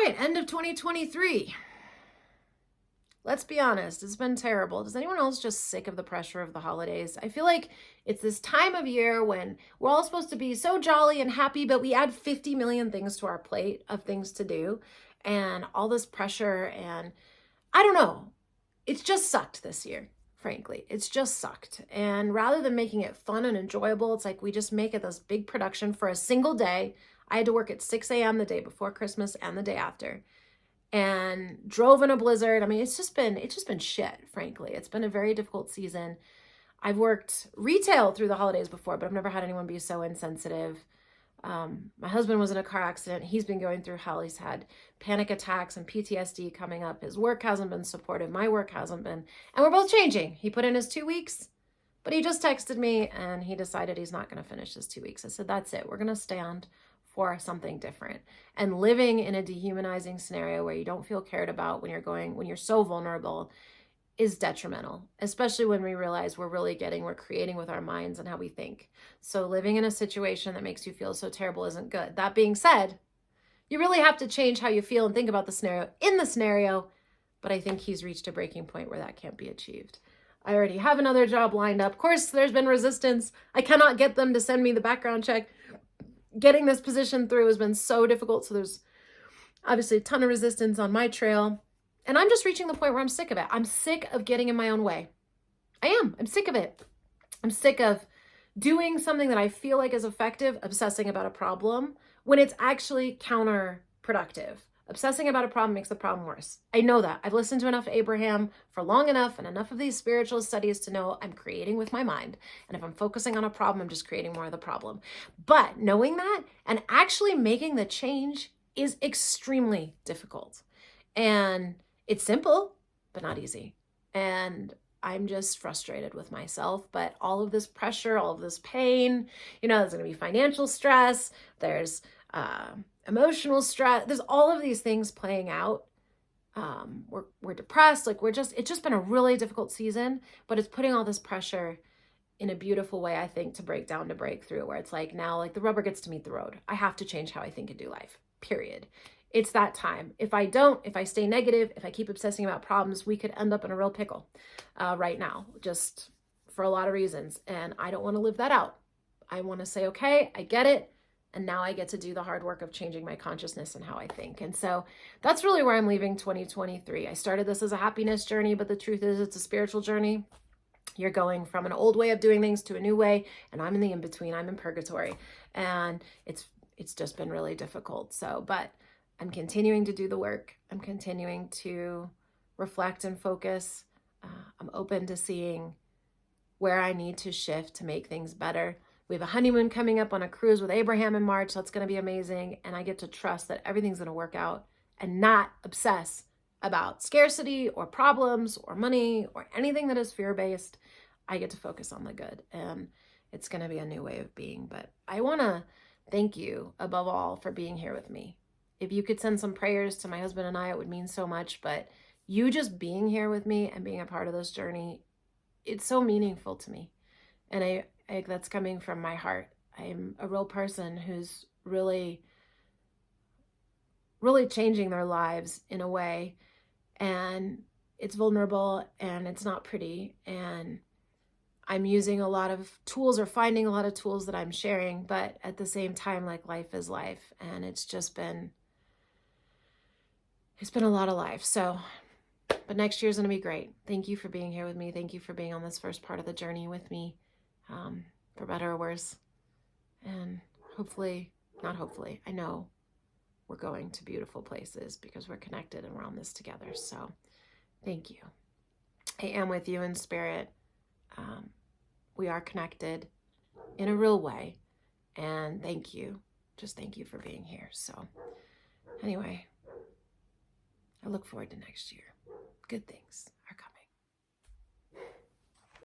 right, end of 2023. Let's be honest, it's been terrible. Does anyone else just sick of the pressure of the holidays? I feel like it's this time of year when we're all supposed to be so jolly and happy, but we add 50 million things to our plate of things to do and all this pressure. And I don't know, it's just sucked this year, frankly. It's just sucked. And rather than making it fun and enjoyable, it's like we just make it this big production for a single day. I had to work at 6 a.m. the day before Christmas and the day after, and drove in a blizzard. I mean, it's just been shit, frankly. It's been a very difficult season. I've worked retail through the holidays before, but I've never had anyone be so insensitive. My husband was in a car accident. He's been going through hell. He's had panic attacks and PTSD coming up. His work hasn't been supportive. My work hasn't been. And we're both changing. He put in his 2 weeks, but he just texted me and he decided he's not going to finish his 2 weeks. I said, that's it. We're going to stand for something different. And living in a dehumanizing scenario where you don't feel cared about when you're so vulnerable is detrimental, especially when we realize we're creating with our minds and how we think. So living in a situation that makes you feel so terrible isn't good. That being said, you really have to change how you feel and think about the scenario, but I think he's reached a breaking point where that can't be achieved. I already have another job lined up. Of course, there's been resistance. I cannot get them to send me the background check. Getting this position through has been so difficult. So there's obviously a ton of resistance on my trail. And I'm just reaching the point where I'm sick of it. I'm sick of getting in my own way. I am. I'm sick of it. I'm sick of doing something that I feel like is effective, obsessing about a problem, when it's actually counterproductive. Obsessing about a problem makes the problem worse. I know that. I've listened to enough Abraham for long enough and enough of these spiritual studies to know I'm creating with my mind. And if I'm focusing on a problem, I'm just creating more of the problem. But knowing that and actually making the change is extremely difficult. And it's simple, but not easy. And I'm just frustrated with myself. But all of this pressure, all of this pain, there's going to be financial stress. There's emotional stress. There's all of these things playing out. We're depressed. It's just been a really difficult season, but it's putting all this pressure in a beautiful way, I think, to break down, to break through, where it's like now, like the rubber gets to meet the road. I have to change how I think and do life, period. It's that time. If I stay negative, if I keep obsessing about problems, we could end up in a real pickle right now, just for a lot of reasons. And I don't want to live that out. I want to say, okay, I get it. And now I get to do the hard work of changing my consciousness and how I think. And so that's really where I'm leaving 2023. I started this as a happiness journey, but the truth is it's a spiritual journey. You're going from an old way of doing things to a new way. And I'm in the in-between. I'm in purgatory. And it's just been really difficult. But I'm continuing to do the work. I'm continuing to reflect and focus. I'm open to seeing where I need to shift to make things better. We have a honeymoon coming up on a cruise with Abraham in March. That's going to be amazing. And I get to trust that everything's going to work out and not obsess about scarcity or problems or money or anything that is fear-based. I get to focus on the good, and it's going to be a new way of being. But I want to thank you above all for being here with me. If you could send some prayers to my husband and I, it would mean so much. But you just being here with me and being a part of this journey, it's so meaningful to me. And I that's coming from my heart. I'm a real person who's really, really changing their lives in a way. And it's vulnerable and it's not pretty. And I'm using a lot of tools or finding a lot of tools that I'm sharing. But at the same time, like, life is life. And it's been a lot of life. So, but next year's going to be great. Thank you for being here with me. Thank you for being on this first part of the journey with me. For better or worse. And I know we're going to beautiful places because we're connected and we're on this together. So thank you. I am with you in spirit. We are connected in a real way. And thank you. Just thank you for being here. So anyway, I look forward to next year. Good things.